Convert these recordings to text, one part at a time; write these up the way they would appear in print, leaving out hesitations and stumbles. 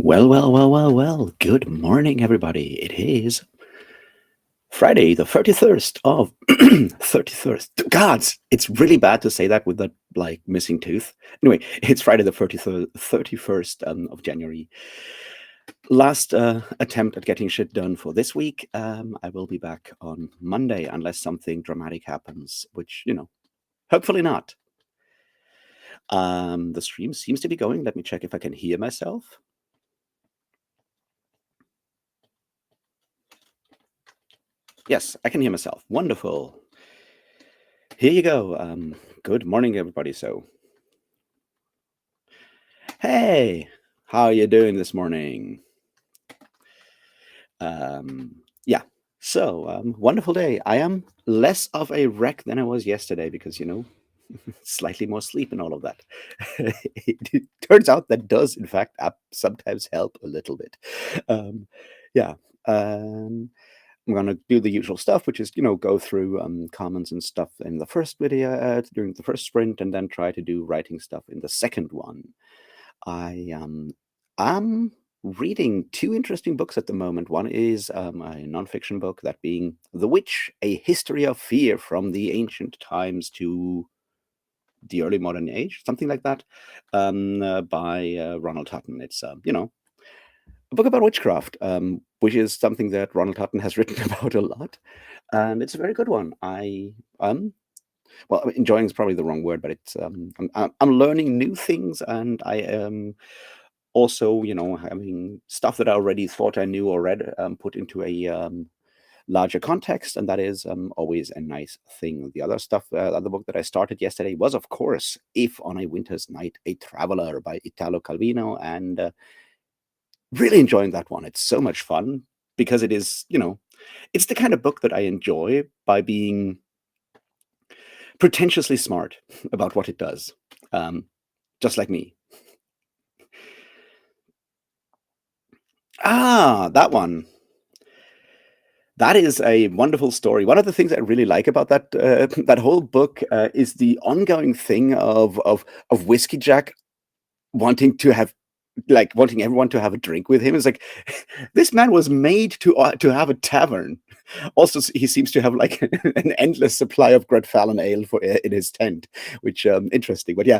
Well. Good morning, everybody. It is Friday, the 31st of 31st. God, it's really bad to say that with that like missing tooth. Anyway, it's Friday, the 31st of January. Last attempt at getting shit done for this week. I will be back on Monday unless something dramatic happens, which, hopefully not. The stream seems to be going. Let me check if I can hear myself. Yes, I can hear myself. Wonderful. Here you go. Good morning, everybody. Hey, how are you doing this morning? Yeah. Wonderful day. I am less of a wreck than I was yesterday because, slightly more sleep and all of that. It turns out that does, in fact, sometimes help a little bit. Yeah. I'm going to do the usual stuff, which is, go through comments and stuff in the first video during the first sprint, and then try to do writing stuff in the second one. I'm reading two interesting books at the moment. One is a nonfiction book, that being The Witch, A History of Fear from the Ancient Times to the Early Modern Age, something like that, by Ronald Hutton. It's, a book about witchcraft, which is something that Ronald Hutton has written about a lot, and it's a very good one. Well, enjoying is probably the wrong word, but it's I'm learning new things, and I am also, having stuff that I already thought I knew or read put into a larger context, and that is always a nice thing. The other stuff, the other book that I started yesterday was, of course, If on a Winter's Night, a Traveler by Italo Calvino, and really enjoying that one. It's so much fun because it is, it's the kind of book that I enjoy by being pretentiously smart about what it does, just like me. That one. That is a wonderful story. One of the things I really like about that that whole book is the ongoing thing of Whiskey Jack wanting everyone to have a drink with him. It's like this man was made to have a tavern. Also, he seems to have like an endless supply of Gredfallen ale in his tent, which interesting. But yeah,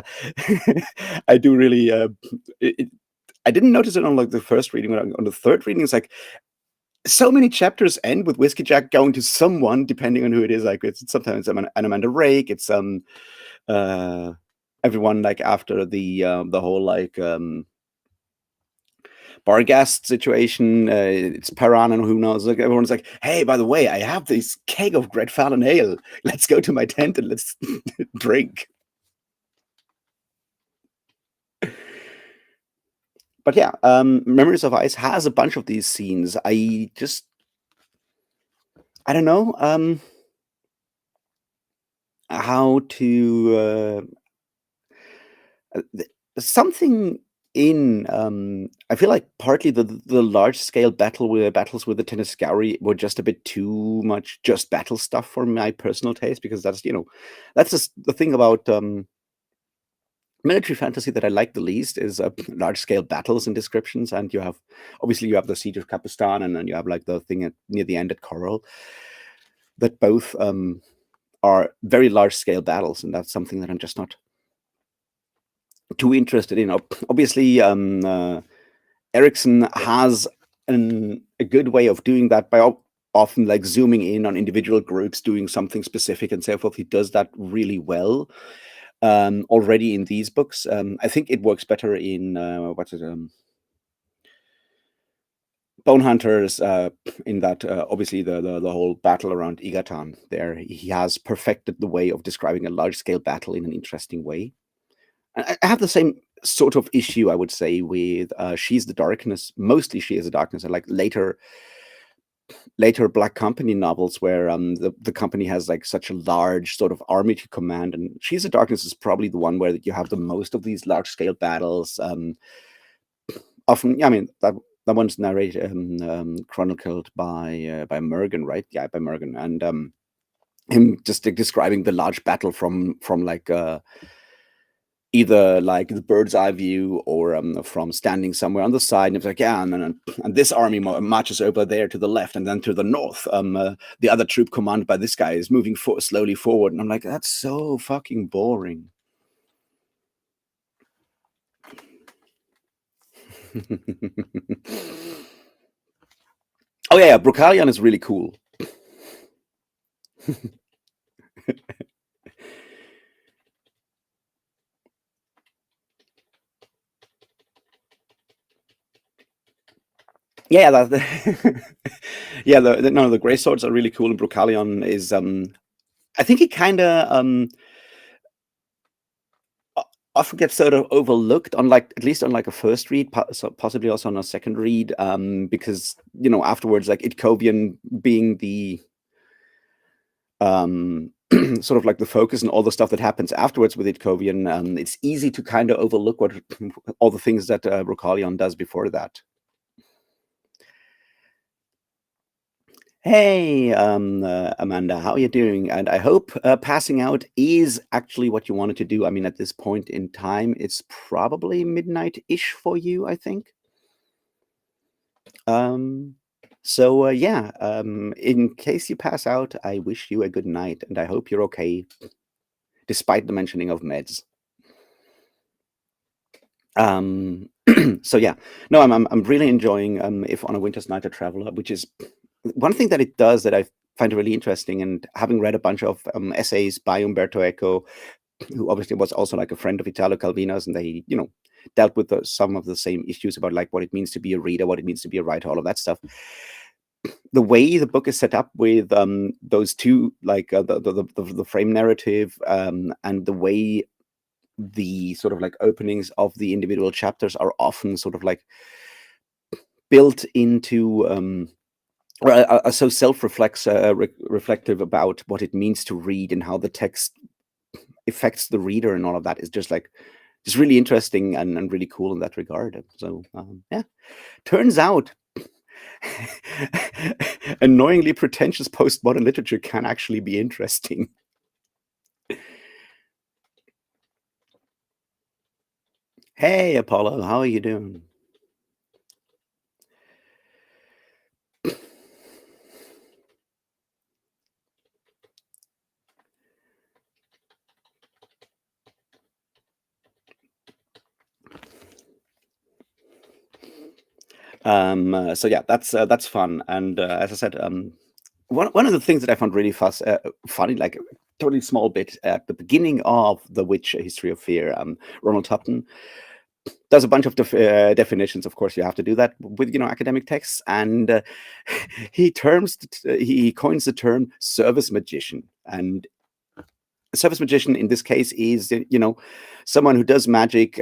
I do really. I didn't notice it on like the first reading. On the third reading, it's like so many chapters end with Whiskey Jack going to someone, depending on who it is. Like it's sometimes Amanda Rake. It's everyone like after the whole like Barghast situation. It's Paran and who knows. Like everyone's like, hey, by the way, I have this keg of Gredfallen ale. Let's go to my tent and let's drink. But yeah, Memories of Ice has a bunch of these scenes. I don't know how to something in I feel like partly the large scale battles with the Teniscari were just a bit too much just battle stuff for my personal taste, because that's just the thing about military fantasy that I like the least is large scale battles and descriptions. And you have the Siege of Capistan, and then you have like the thing near the end at Coral, that both are very large scale battles, and that's something that I'm just not too interested in. Obviously, Erikson has a good way of doing that by often like zooming in on individual groups doing something specific and so forth. He does that really well already in these books. I think it works better in Bone Hunters, in that obviously the whole battle around Igatan there, he has perfected the way of describing a large scale battle in an interesting way. I have the same sort of issue, I would say, with She's the Darkness. Mostly She is the Darkness, and like later Black Company novels where the company has like such a large sort of army to command, and She's the Darkness is probably the one where you have the most of these large scale battles. Often, I mean that one's narrated, chronicled by Mergen, right? Yeah, by Mergen, and him just describing the large battle from like either like the bird's eye view or from standing somewhere on the side, and it's like, yeah, and this army marches over there to the left, and then to the north, the other troop commanded by this guy is moving slowly forward, and I'm like, that's so fucking boring. Oh yeah, Brocalion is really cool. Yeah, yeah, no, the gray swords are really cool, and Brocalion is I think he kind of often gets sort of overlooked on, like, at least on like a first read, so possibly also on a second read, because afterwards, like Itkovian being the sort of like the focus and all the stuff that happens afterwards with Itkovian, it's easy to kind of overlook what all the things that Brocalion does before that. Hey, Amanda, how are you doing? And I hope passing out is actually what you wanted to do. I mean, at this point in time, it's probably midnight-ish for you, I think. So yeah, in case you pass out, I wish you a good night, and I hope you're okay, despite the mentioning of meds. So yeah, no, I'm really enjoying If on a Winter's Night a Traveler, which is one thing that it does that I find really interesting, and having read a bunch of essays by Umberto Eco, who obviously was also like a friend of Italo Calvino's, and they, dealt with some of the same issues about like what it means to be a reader, what it means to be a writer, all of that stuff. The way the book is set up with those two, like the frame narrative, and the way the sort of like openings of the individual chapters are often sort of like built into or are so reflective about what it means to read and how the text affects the reader and all of that is just really interesting and really cool in that regard. So yeah, turns out annoyingly pretentious postmodern literature can actually be interesting. Hey, Apollo, how are you doing? So yeah, that's fun. And as I said, one of the things that I found really funny, like a totally small bit at the beginning of The Witch: A History of Fear, Ronald Tupton does a bunch of definitions. Of course, you have to do that with academic texts, and he coins the term service magician. And a service magician in this case is someone who does magic,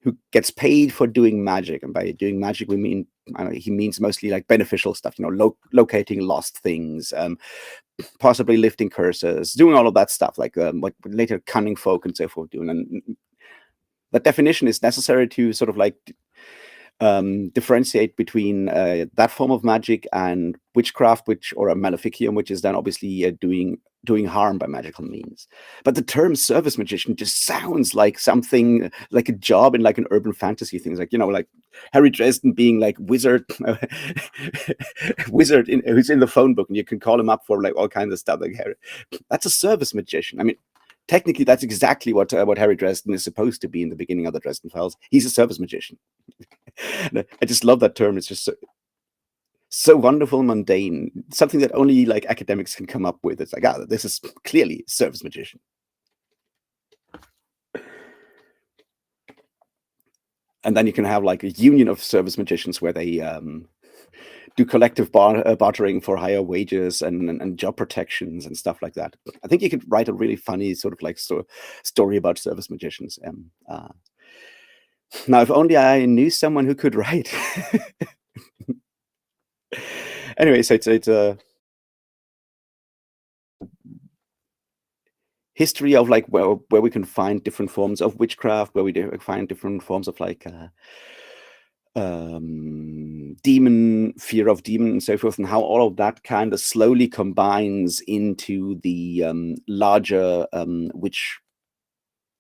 who gets paid for doing magic. And by doing magic, we mean he means mostly like beneficial stuff, locating lost things, possibly lifting curses, doing all of that stuff, like what later cunning folk and so forth do. And that definition is necessary to sort of like differentiate between that form of magic and witchcraft, or a maleficium, which is then obviously doing harm by magical means. But the term service magician just sounds like something like a job in like an urban fantasy thing. It's like, like Harry Dresden being like wizard who's in the phone book, and you can call him up for like all kinds of stuff. Like Harry, that's a service magician. I mean, technically, that's exactly what Harry Dresden is supposed to be in the beginning of the Dresden Files. He's a service magician. I just love that term. It's just so wonderful, mundane, something that only like academics can come up with. It's like, this is clearly service magician. And then you can have like a union of service magicians where they do collective bartering for higher wages and job protections and stuff like that. I think you could write a really funny sort of like story about service magicians. Now, if only I knew someone who could write. Anyway, so it's a history of like where we can find different forms of witchcraft, where we find different forms of like demon, fear of demon, and so forth, and how all of that kind of slowly combines into the larger witch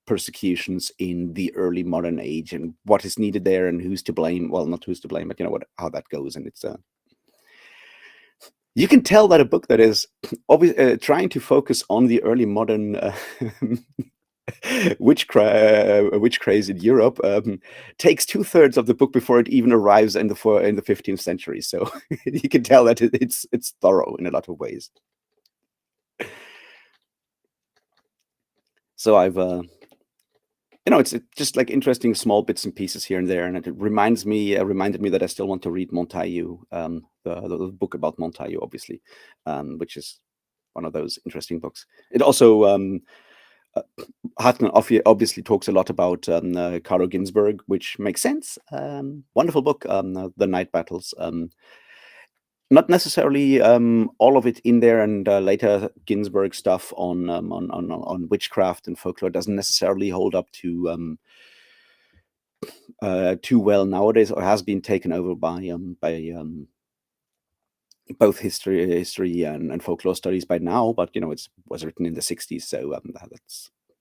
persecutions in the early modern age and what is needed there and who's to blame. Well, not who's to blame, but how that goes. And it's you can tell that a book that is trying to focus on the early modern witch craze in Europe takes 2/3 of the book before it even arrives in the 15th century. So you can tell that it's thorough in a lot of ways. So I've it's just like interesting small bits and pieces here and there, and it reminded me that I still want to read Montagu, the book about Montagu, obviously, which is one of those interesting books. It also Hartmann obviously talks a lot about Carlo Ginzburg, which makes sense. Wonderful book, The Night Battles. Not necessarily all of it in there, and later Ginsberg stuff on witchcraft and folklore doesn't necessarily hold up to too well nowadays, or has been taken over by both history and folklore studies by now. But it was written in the 60s, so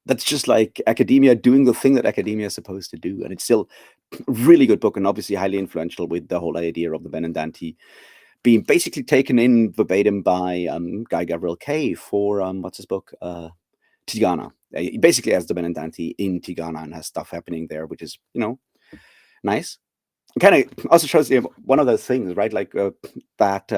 that's just like academia doing the thing that academia is supposed to do, and it's still a really good book and obviously highly influential with the whole idea of the Benandanti being basically taken in verbatim by Guy Gavriel Kay for what's his book, Tigana. He basically has the Benandanti in Tigana and has stuff happening there, which is nice. Kind of also shows one of those things, right? Like that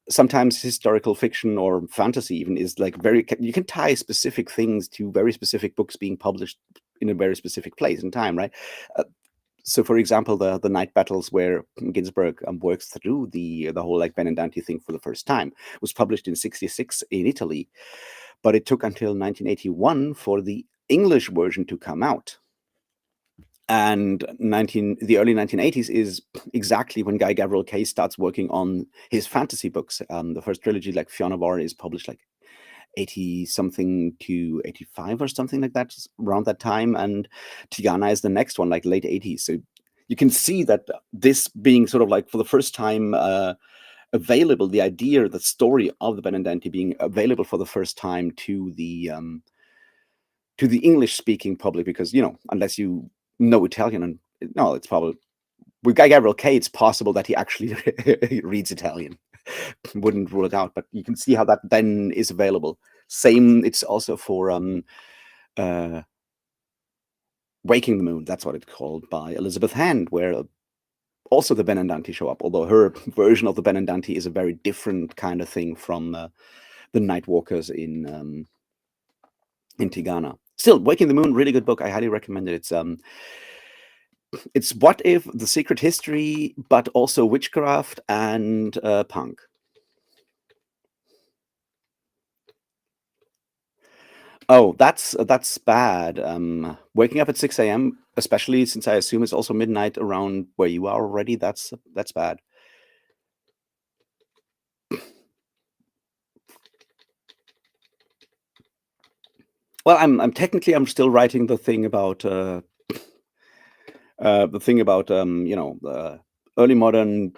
sometimes historical fiction or fantasy even is like you can tie specific things to very specific books being published in a very specific place and time, right? So, for example, the Night Battles, where Ginsberg works through the whole like Benandanti thing for the first time, was published in '66 in Italy, but it took until 1981 for the English version to come out. And the early 1980s is exactly when Guy Gavriel Kay starts working on his fantasy books. The first trilogy, like Fionn is published like 80 something to 85 or something like that, around that time, and Tigana is the next one, like late 80s. So you can see that this being sort of like for the first time available, the idea, the story of the Benandanti being available for the first time to the English speaking public, because unless you know Italian, and no, it's probably with Guy Gavriel Kay, it's possible that he actually reads Italian. Wouldn't rule it out, but you can see how that then is available. Same, it's also for Waking the Moon, that's what it's called, by Elizabeth Hand, where also the Benandanti show up, although her version of the Benandanti is a very different kind of thing from the Nightwalkers in Tigana. Still, Waking the Moon, really good book. I highly recommend it. It's what if the secret history, but also witchcraft and punk. Oh, that's bad. Waking up at 6 a.m., especially since I assume it's also midnight around where you are already, that's bad. Well, I'm technically still writing the thing about early modern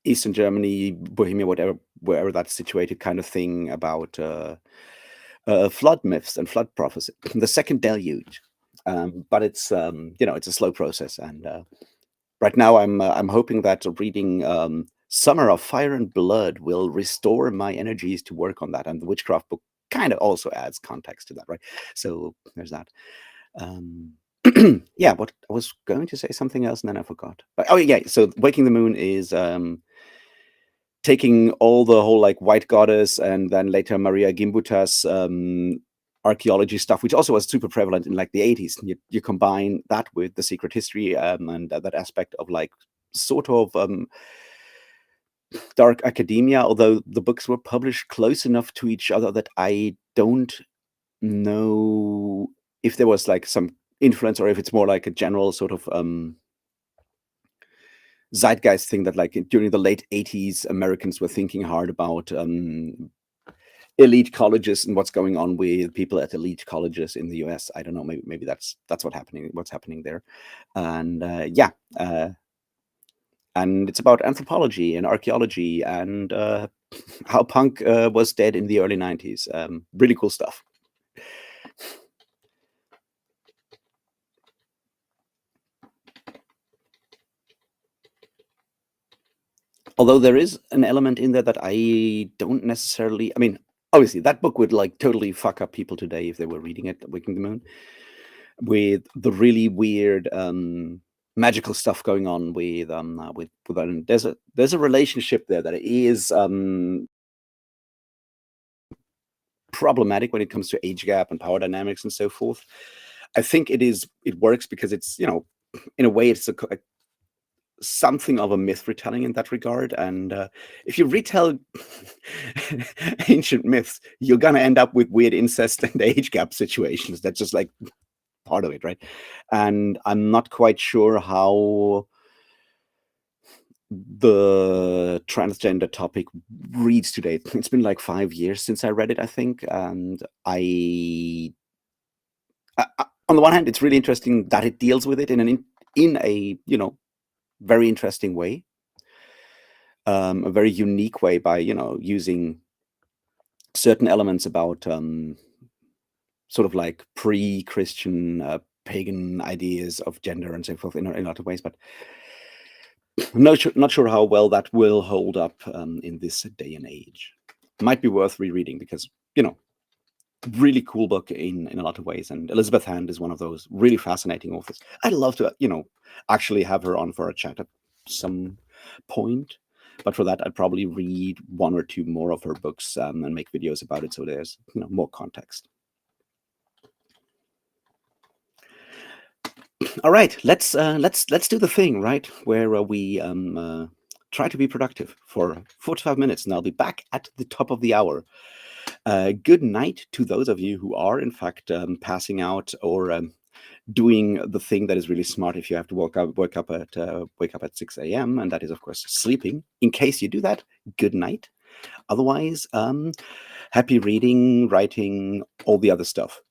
Eastern Germany, Bohemia, wherever that's situated, kind of thing about flood myths and flood prophecy, the second deluge. But it's it's a slow process, and right now I'm hoping that reading Summer of Fire and Blood will restore my energies to work on that, and the witchcraft book kind of also adds context to that, right? So there's that. Yeah, what I was going to say something else and then I forgot. But, oh yeah, so Waking the Moon is taking all the whole like White Goddess and then later Maria Gimbuta's archaeology stuff, which also was super prevalent in like the 80s. And you combine that with the secret history and that aspect of like sort of dark academia, although the books were published close enough to each other that I don't know if there was like some influence or if it's more like a general sort of zeitgeist thing that like during the late 80s Americans were thinking hard about elite colleges and what's going on with people at elite colleges in the US. I don't know, maybe that's what's happening there. And and it's about anthropology and archaeology and how punk was dead in the early 90s. Really cool stuff. Although there is an element in there that I don't necessarily. I mean, obviously, that book would like totally fuck up people today if they were reading it, Waking the Moon, with the really weird magical stuff going on there's a relationship there that is problematic when it comes to age gap and power dynamics and so forth. I think it works because it's, in a way, it's something of a myth retelling in that regard. And if you retell ancient myths, you're gonna end up with weird incest and age gap situations. That's just like part of it, right? And I'm not quite sure how the transgender topic reads today. It's been like 5 years since I read it, I think, and on the one hand, it's really interesting that it deals with it in a very interesting way, a very unique way by using certain elements about sort of like pre-Christian pagan ideas of gender and so forth in a lot of ways, but I'm not sure how well that will hold up in this day and age. Might be worth rereading because really cool book in a lot of ways, and Elizabeth Hand is one of those really fascinating authors. I'd love to actually have her on for a chat at some point, but for that I'd probably read one or two more of her books and make videos about it so there's more context. All right, let's do the thing, right, where we try to be productive for 45 minutes, and I'll be back at the top of the hour. Good night to those of you who are, in fact, passing out or doing the thing that is really smart if you have to wake up at 6 a.m., and that is, of course, sleeping. In case you do that, good night. Otherwise, happy reading, writing, all the other stuff.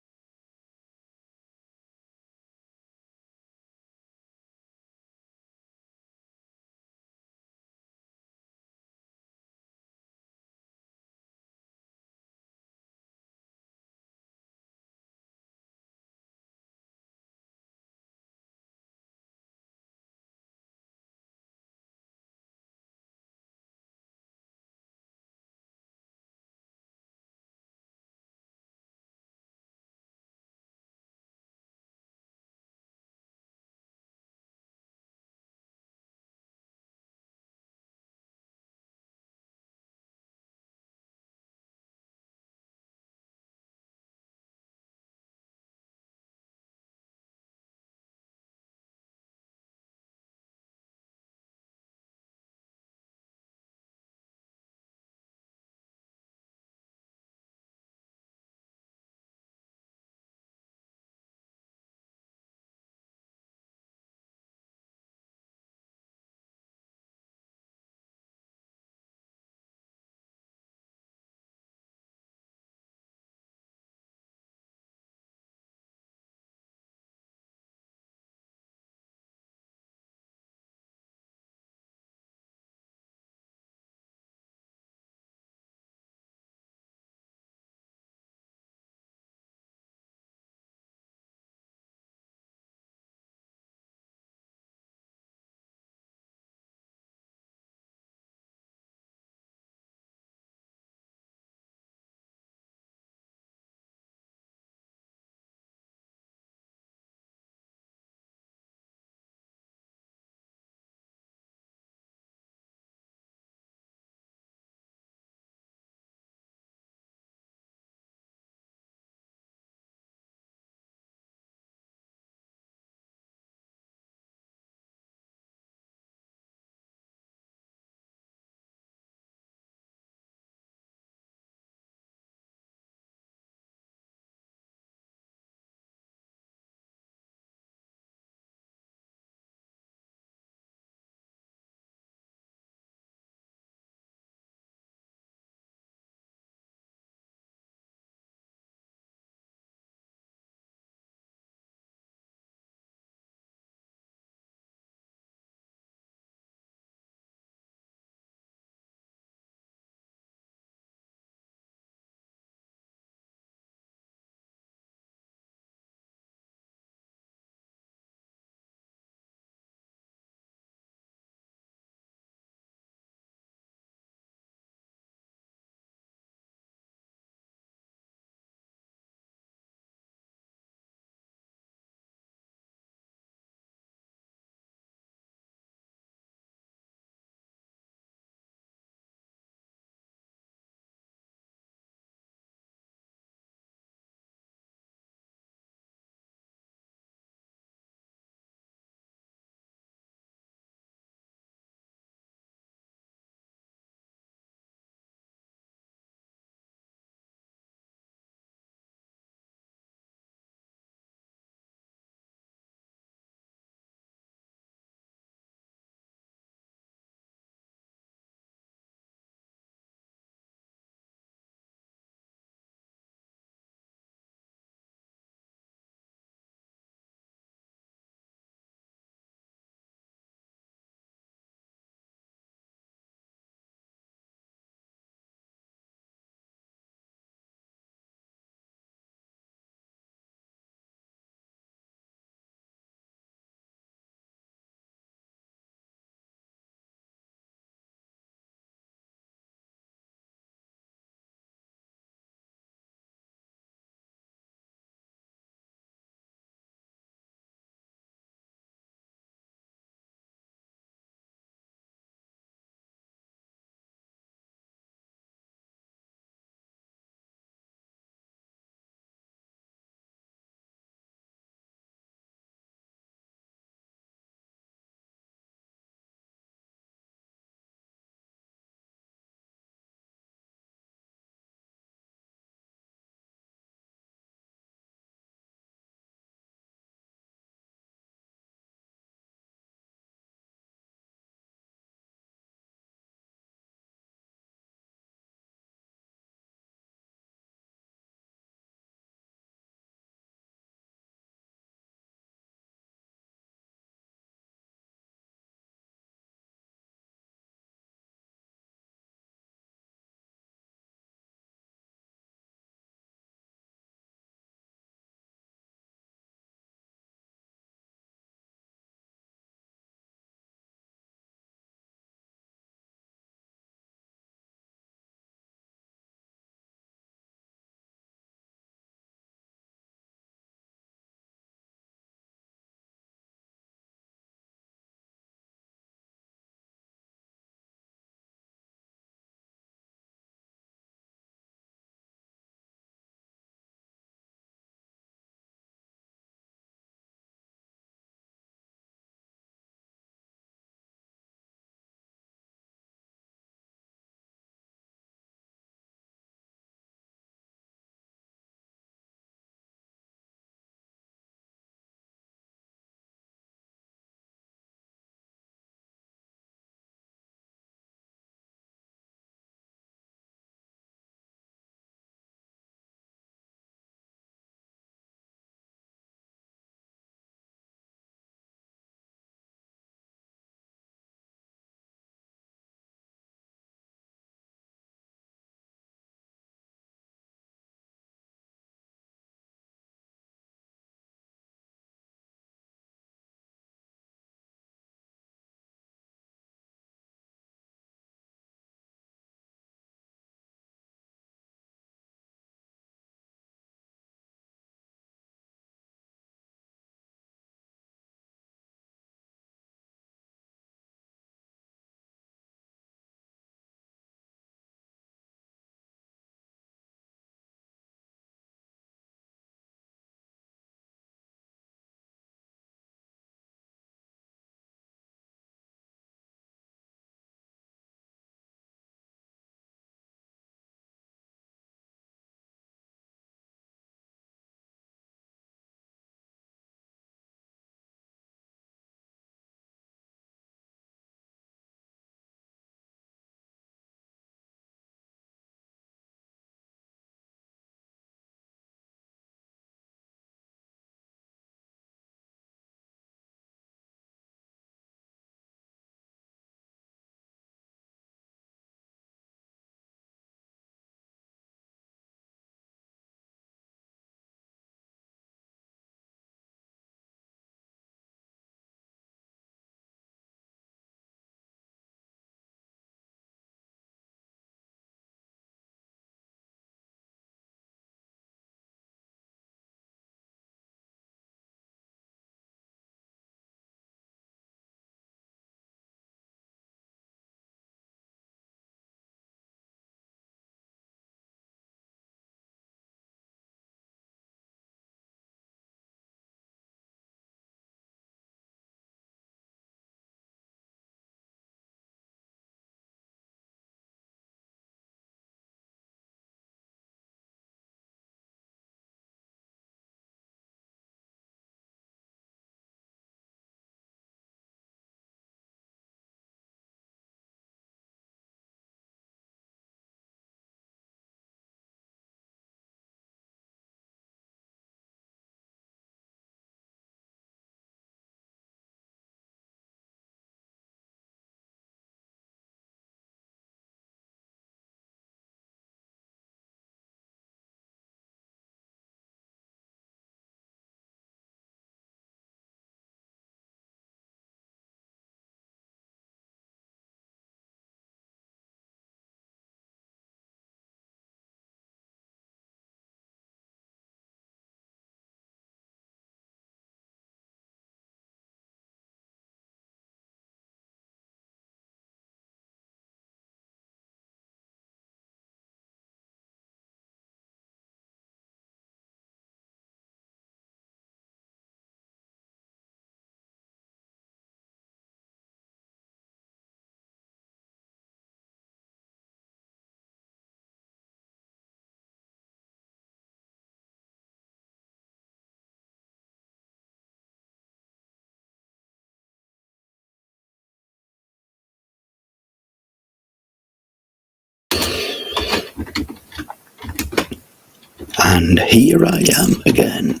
And here I am again.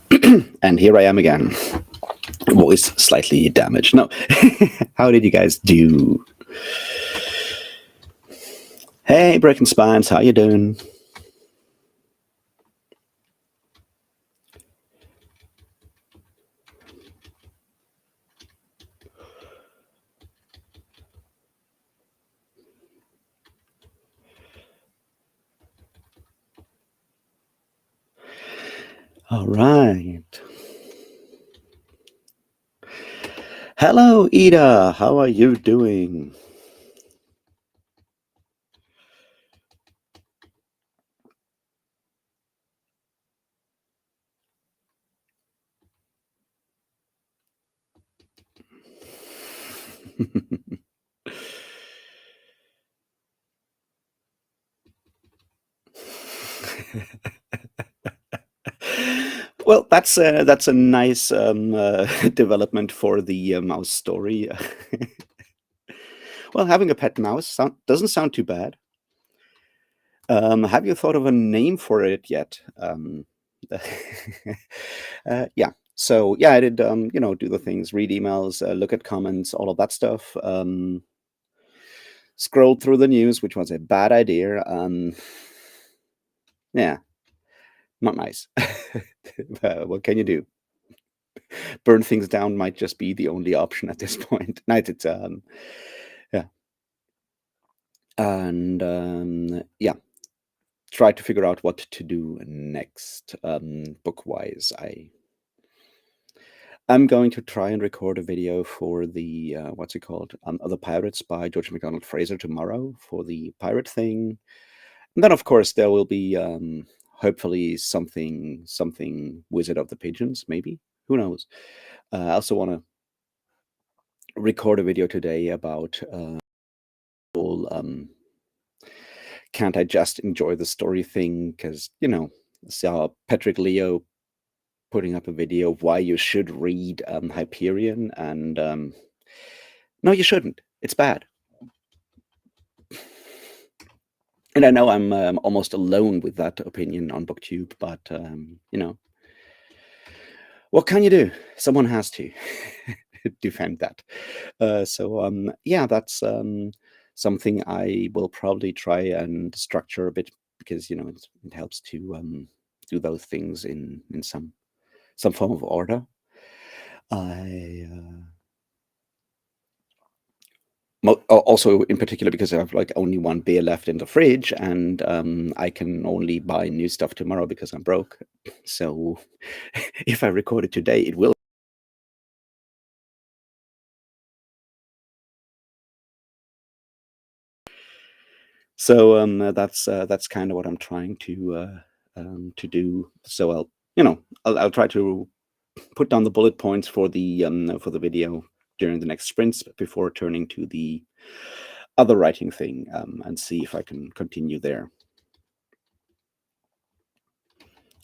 And here I am again. Voice slightly damaged. No. How did you guys do? Hey, Breaking Spines, how you doing? All right. Hello, Ida. How are you doing? Well, that's a nice development for the mouse story. Well, having a pet mouse doesn't sound too bad. Have you thought of a name for it yet? Yeah. So yeah, I did do the things, read emails, look at comments, all of that stuff. Scrolled through the news, which was a bad idea. Yeah, not nice. What can you do? Burn things down might just be the only option at this point. Night, it's yeah, and yeah, try to figure out what to do next. Book wise, I'm going to try and record a video for the what's it called? The Pirates by George MacDonald Fraser tomorrow for the pirate thing. And then, of course, there will be hopefully something Wizard of the Pigeons, maybe. Who knows? I also want to record a video today about whole can't I just enjoy the story thing? Because saw Patrick Leo putting up a video of why you should read Hyperion, and no, you shouldn't. It's bad. And I know I'm almost alone with that opinion on BookTube, but what can you do? Someone has to defend that. So yeah, that's something I will probably try and structure a bit because it helps to do those things in some form of order. I also in particular because I have like only one beer left in the fridge, and I can only buy new stuff tomorrow because I'm broke. So if I record it today, it will. So that's kind of what I'm trying to do. So I'll try to put down the bullet points for the video during the next sprints before turning to the other writing thing, and see if I can continue there.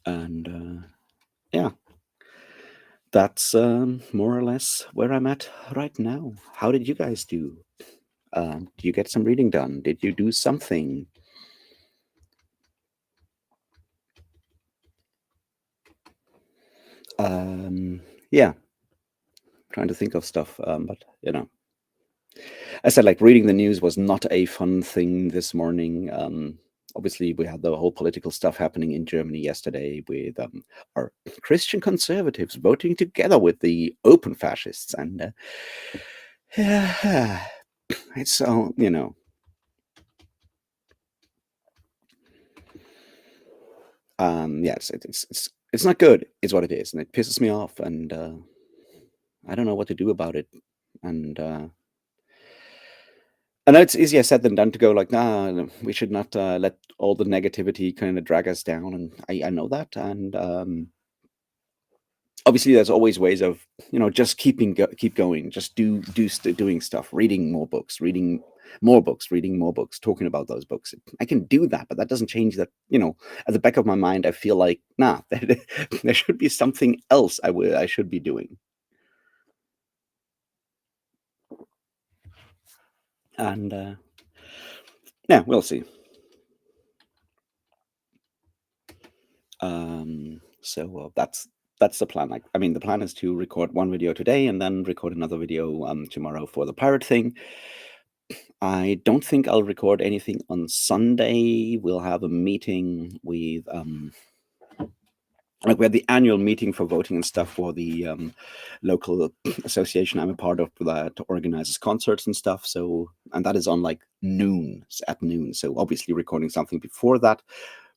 And yeah, that's more or less where I'm at right now. How did you guys do? Did you get some reading done? Did you do something? Yeah, trying to think of stuff, but I said, like, reading the news was not a fun thing this morning. Obviously, we had the whole political stuff happening in Germany yesterday with our Christian conservatives voting together with the open fascists, and yeah, it's so yeah, it's not good, is what it is, and it pisses me off, and I don't know what to do about it, and I know it's easier said than done to go like, nah, no, we should not let all the negativity kind of drag us down, and I know that, and obviously there's always ways of just keep going, just doing stuff, reading more books, reading more books, reading more books, talking about those books. I can do that, but that doesn't change that. At the back of my mind, I feel like there should be something else I should be doing, and yeah, we'll see. So that's the plan. Like, I mean, the plan is to record one video today and then record another video tomorrow for the pirate thing. I don't think I'll record anything on Sunday. We'll have a meeting with like we had the annual meeting for voting and stuff for the local association I'm a part of that organizes concerts and stuff. So, and that is on like noon, at noon. So obviously recording something before that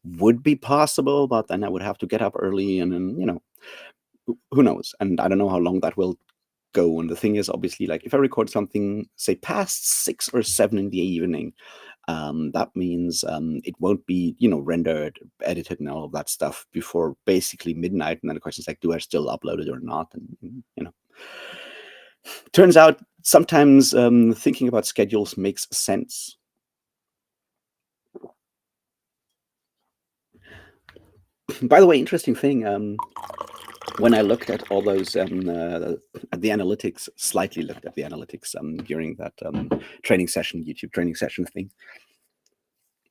would be possible, but then I would have to get up early and then, you know, who knows? And I don't know how long that will go. And the thing is, obviously, like if I record something, say past 6 or 7 in the evening, that means it won't be, you know, rendered, edited, and all of that stuff before basically midnight. And then the question is like, do I still upload it or not? And you know, turns out sometimes thinking about schedules makes sense. By the way, interesting thing. When I looked at all those, at the analytics, slightly looked at the analytics during that training session, YouTube training session thing,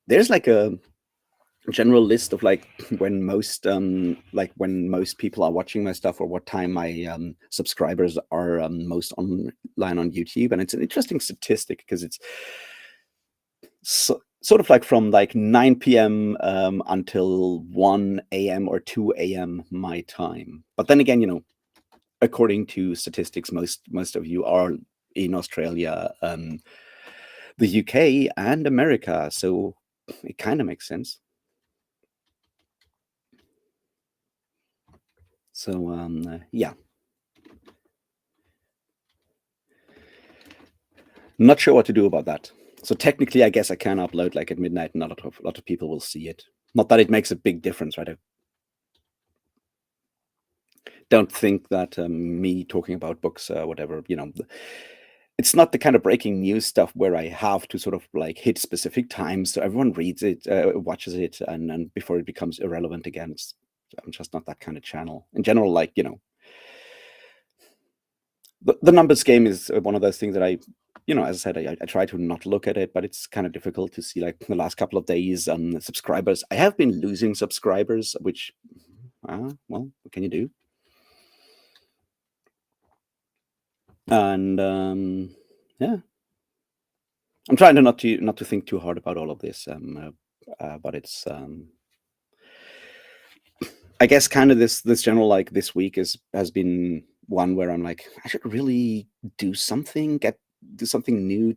there's like a general list of like when most people are watching my stuff or what time my subscribers are most online on YouTube. And it's an interesting statistic because it's sort of like from like 9 p.m. Until 1 a.m. or 2 a.m. my time. But then again, you know, according to statistics, most of you are in Australia, the UK, and America, so it kind of makes sense. So yeah, not sure what to do about that. So technically, I guess I can upload like at midnight, and a lot of people will see it. Not that it makes a big difference, right? I don't think that me talking about books, whatever, you know, it's not the kind of breaking news stuff where I have to sort of like hit specific times so everyone reads it, watches it, and before it becomes irrelevant again. I'm just not that kind of channel. In general, like, you know, the numbers game is one of those things that I, you know, as I said, I try to not look at it, but it's kind of difficult to see like the last couple of days subscribers. I have been losing subscribers, which, well, what can you do? And yeah, I'm trying to not to think too hard about all of this, but it's I guess kind of this general like this week has been one where I'm like, I should really do something, do something new,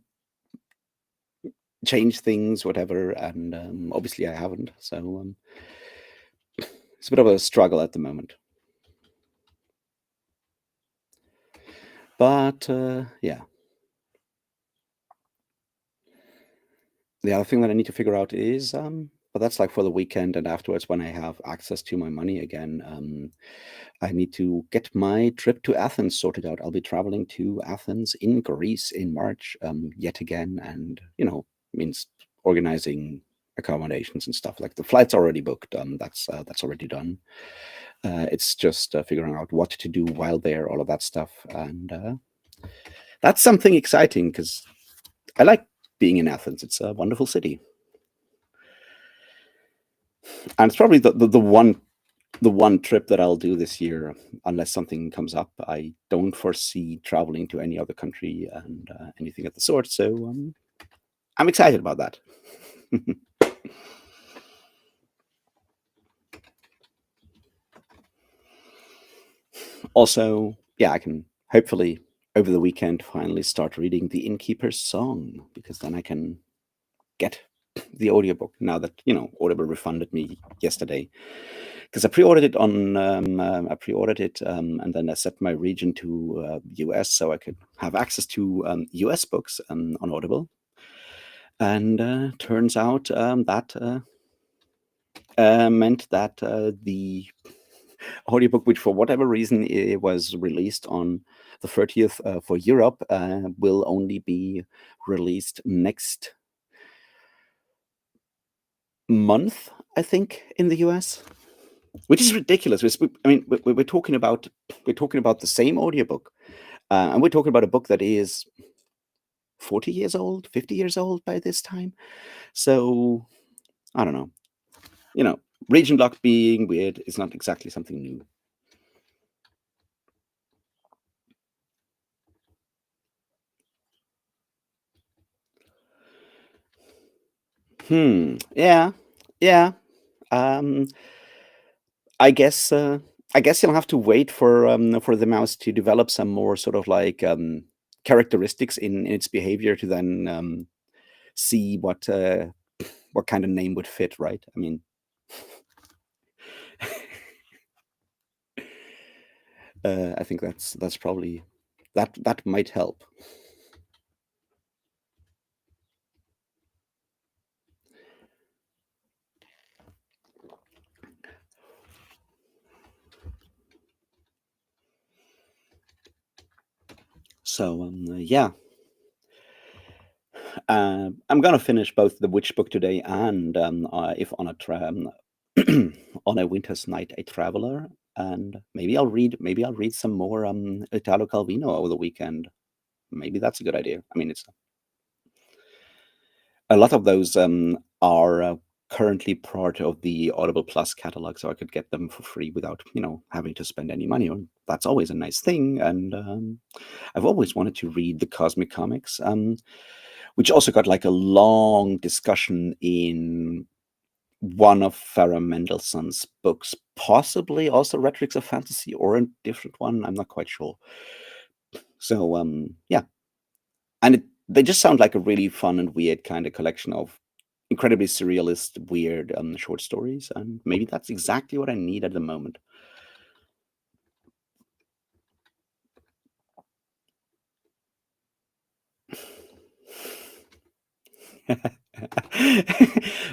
change things, whatever. And obviously I haven't, so it's a bit of a struggle at the moment. But yeah, the other thing that I need to figure out is but that's like for the weekend, and afterwards when I have access to my money again, I need to get my trip to Athens sorted out. I'll be traveling to Athens in Greece in March yet again, and you know, means organizing accommodations and stuff. Like the flight's already booked. That's already done. It's just figuring out what to do while there, all of that stuff, and that's something exciting because I like being in Athens. It's a wonderful city, and it's probably the one trip that I'll do this year, unless something comes up. I don't foresee traveling to any other country and anything of the sort. So I'm excited about that. Also, yeah, I can hopefully over the weekend finally start reading The Innkeeper's Song, because then I can get the audiobook now that, you know, Audible refunded me yesterday. Because I pre-ordered it and then I set my region to US so I could have access to US books on Audible. And turns out that meant that the audiobook, which for whatever reason it was released on the 30th for Europe, will only be released next month, I think, in the US, which is ridiculous. I mean, we're talking about the same audiobook, and we're talking about a book that is 40 years old, 50 years old by this time. So I don't know. You know, region lock being weird is not exactly something new. Yeah, yeah. Um, I guess I guess you'll have to wait for the mouse to develop some more sort of like characteristics in its behavior to then see what kind of name would fit, right? I mean, I think that's probably that might help. So yeah, I'm gonna finish both the Witch book today and if on a on a winter's night a traveler, and maybe I'll read some more Italo Calvino over the weekend. Maybe that's a good idea. I mean, it's a lot of those are currently part of the Audible Plus catalog, so I could get them for free without having to spend any money on. That's always a nice thing, and I've always wanted to read the Cosmic Comics, which also got like a long discussion in one of Farah Mendelssohn's books, possibly also Rhetorics of Fantasy or a different one. I'm not quite sure. So yeah, and they just sound like a really fun and weird kind of collection of incredibly surrealist, weird short stories, and maybe that's exactly what I need at the moment.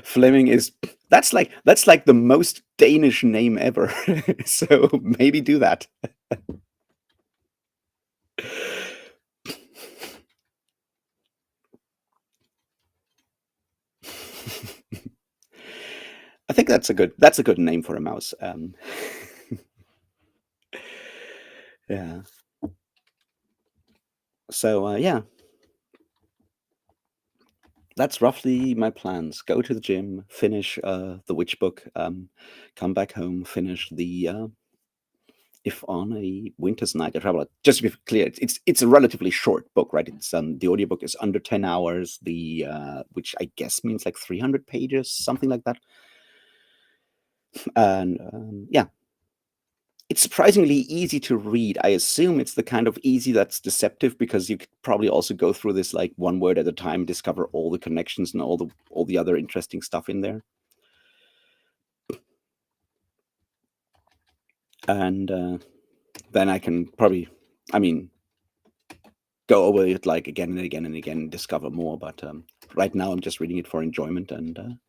Fleming is that's like the most Danish name ever. So maybe do that. I think that's a good name for a mouse. Yeah. So yeah, that's roughly my plans. Go to the gym, finish the Witch book, come back home, finish the If on a Winter's Night I Travel. Just to be clear, it's a relatively short book, right? It's the audiobook is under 10 hours, the which I guess means like 300 pages, something like that. And yeah, it's surprisingly easy to read. I assume it's the kind of easy that's deceptive because you could probably also go through this like one word at a time, discover all the connections and all the other interesting stuff in there. And then I can probably, I mean, go over it like again and again and again and discover more. But right now, I'm just reading it for enjoyment, and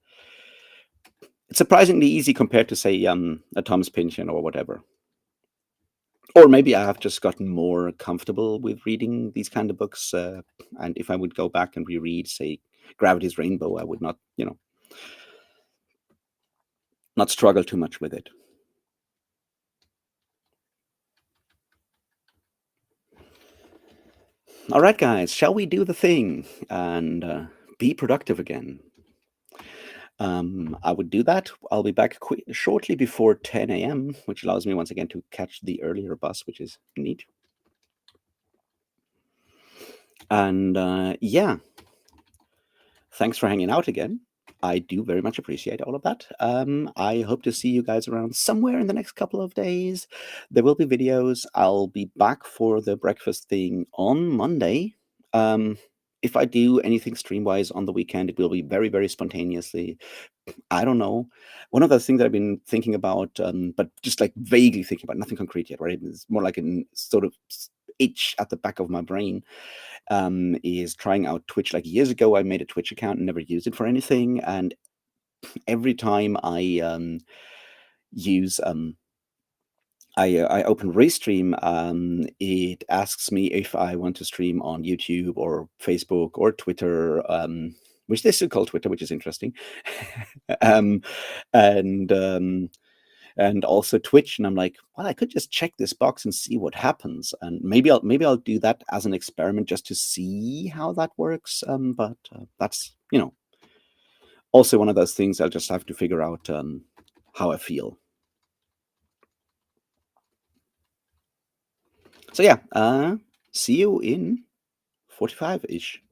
it's surprisingly easy compared to say a Thomas Pynchon or whatever. Or maybe I have just gotten more comfortable with reading these kind of books, and if I would go back and reread, say, Gravity's Rainbow, I would not, not struggle too much with it. All right, guys, shall we do the thing and be productive again? I would do that. I'll be back shortly before 10 a.m., which allows me once again to catch the earlier bus, which is neat. And yeah, thanks for hanging out again. I do very much appreciate all of that. I hope to see you guys around somewhere in the next couple of days. There will be videos. I'll be back for the breakfast thing on Monday. Um, if I do anything stream wise on the weekend, it will be very, very spontaneously. I don't know. One of those things that I've been thinking about, but just like vaguely thinking about, nothing concrete yet, right? It's more like a sort of itch at the back of my brain, is trying out Twitch. Like years ago, I made a Twitch account and never used it for anything. And every time I use I open Restream, it asks me if I want to stream on YouTube or Facebook or Twitter, which they still call Twitter, which is interesting, um, and and also Twitch. And I'm like, well, I could just check this box and see what happens, and maybe I'll do that as an experiment just to see how that works. But that's also one of those things I'll just have to figure out. how I feel. So yeah, see you in 45-ish.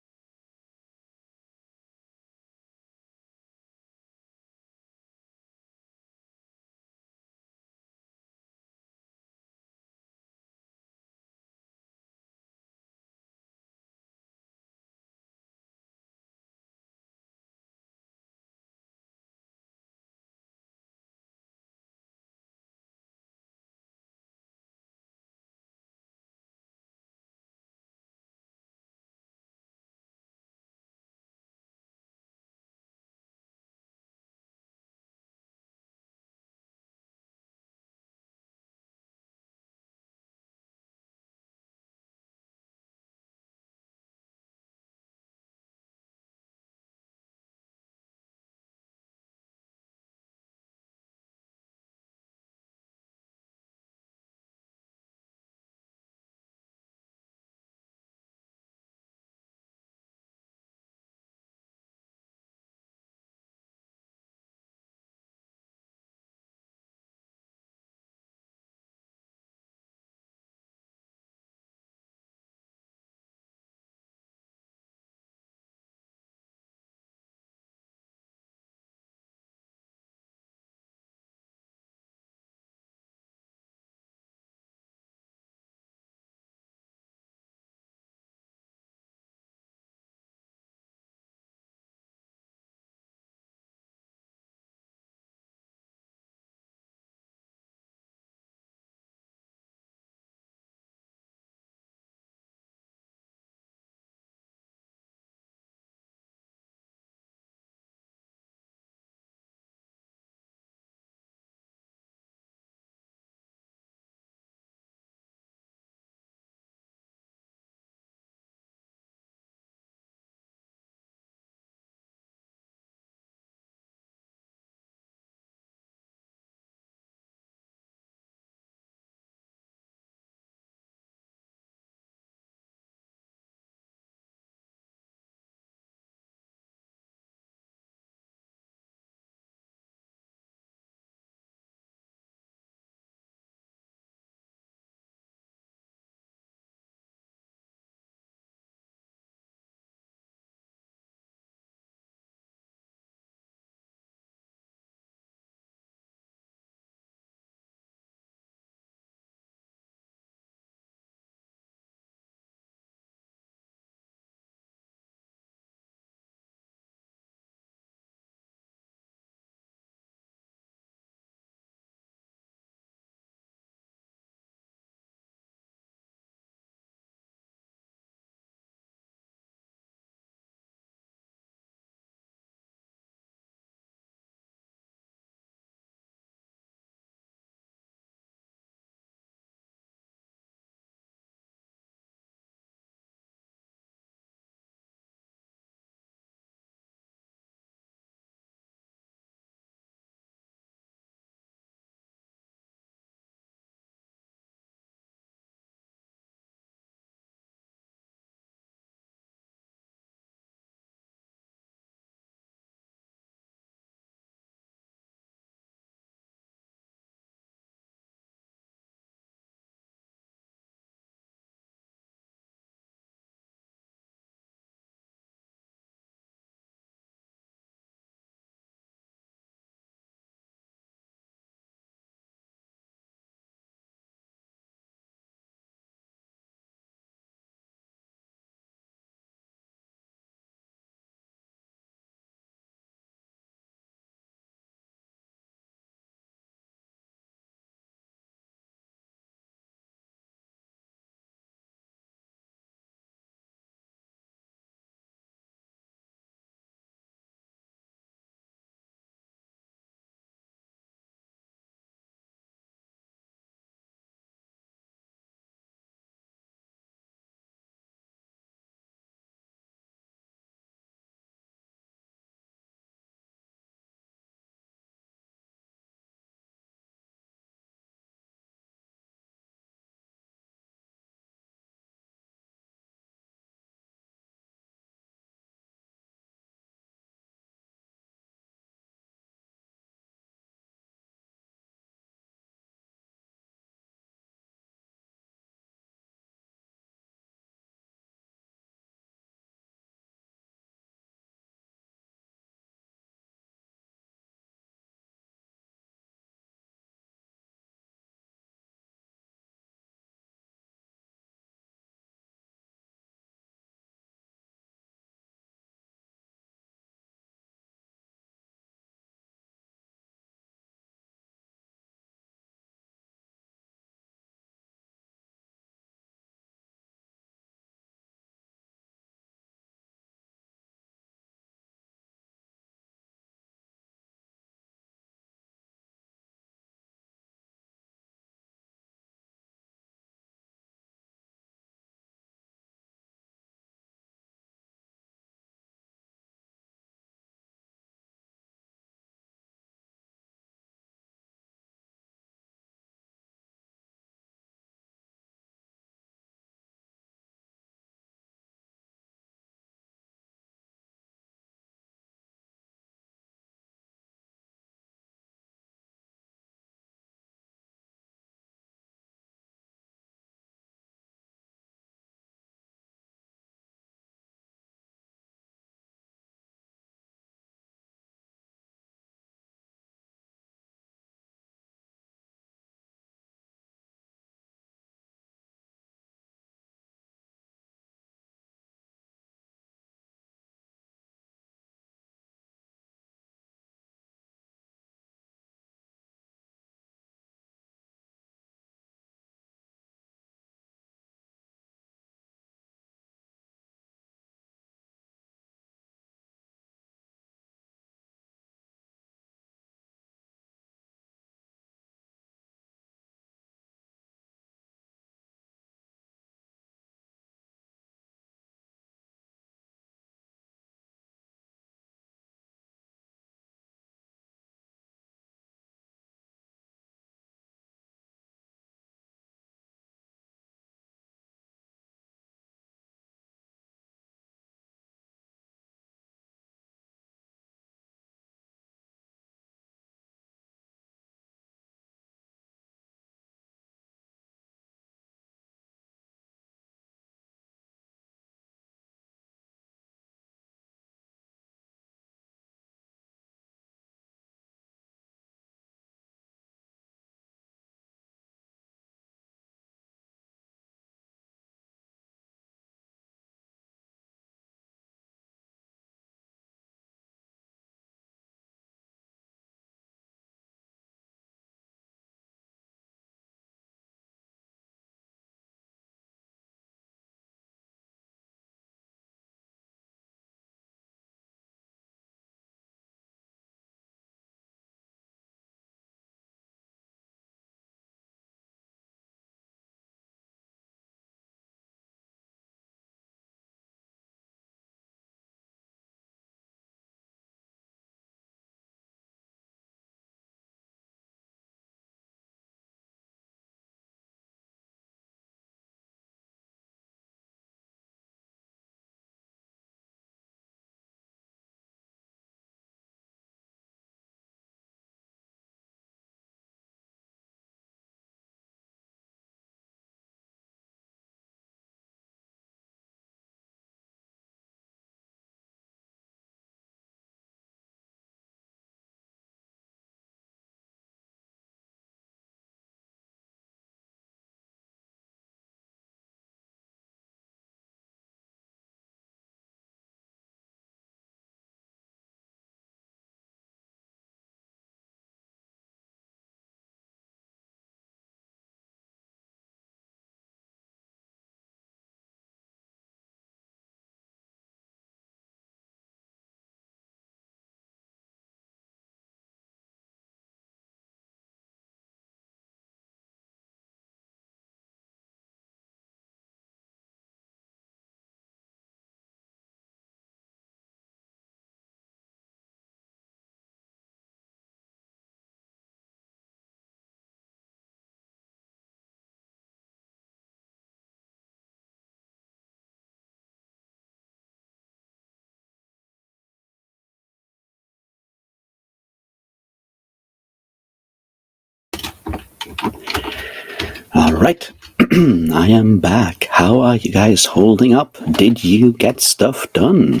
All right, I am back. How are you guys holding up? Did you get stuff done?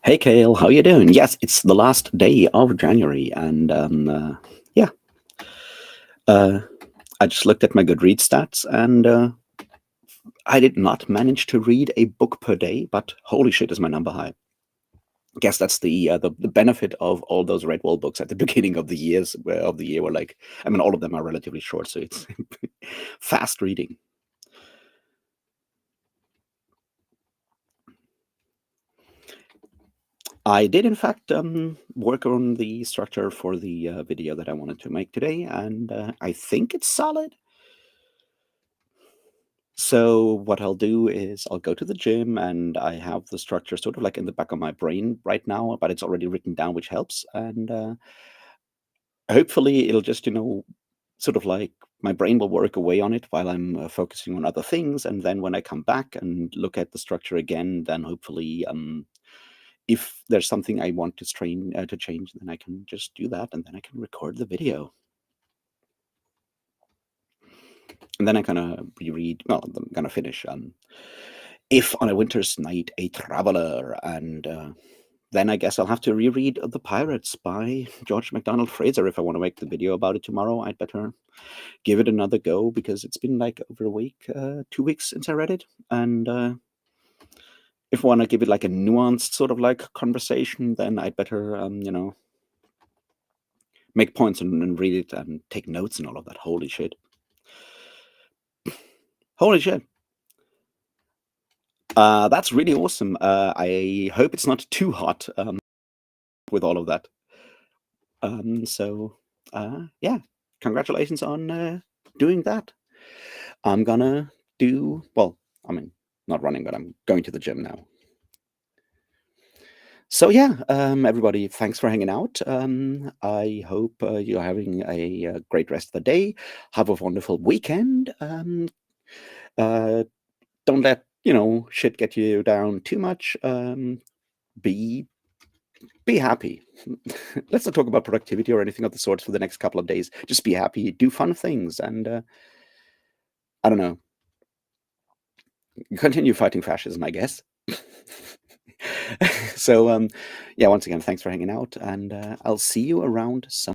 Hey, Kale, how you doing? Yes, it's the last day of January, and yeah, I just looked at my Goodreads stats, and I did not manage to read a book per day, but holy shit, is my number high. I guess that's the benefit of all those Redwall books at the beginning of the years of the year. Were like, I mean, all of them are relatively short, so it's fast reading. I did, in fact, work on the structure for the video that I wanted to make today, and I think it's solid. So what I'll do is I'll go to the gym, and I have the structure sort of like in the back of my brain right now, but it's already written down, which helps. And hopefully it'll just, sort of like my brain will work away on it while I'm focusing on other things. And then when I come back and look at the structure again, then hopefully, if there's something I want to change, then I can just do that, and then I can record the video. And then I'm gonna reread. Well, I'm gonna finish. If on a winter's night, a traveler, and then I guess I'll have to reread The Pirates by George MacDonald Fraser. If I want to make the video about it tomorrow, I'd better give it another go, because it's been like over a week, 2 weeks since I read it. And if I want to give it like a nuanced sort of like conversation, then I'd better, make points and read it and take notes and all of that. Holy shit. Holy shit. That's really awesome. I hope it's not too hot with all of that. So, yeah, congratulations on doing that. I'm gonna do, well, I mean, not running, but I'm going to the gym now. So yeah, everybody, thanks for hanging out. I hope you're having a great rest of the day. Have a wonderful weekend. Uh, don't let shit get you down too much. Be happy. Let's not talk about productivity or anything of the sort for the next couple of days. Just be happy, do fun things, and I don't know, continue fighting fascism, I guess. So yeah, once again, thanks for hanging out, and I'll see you around some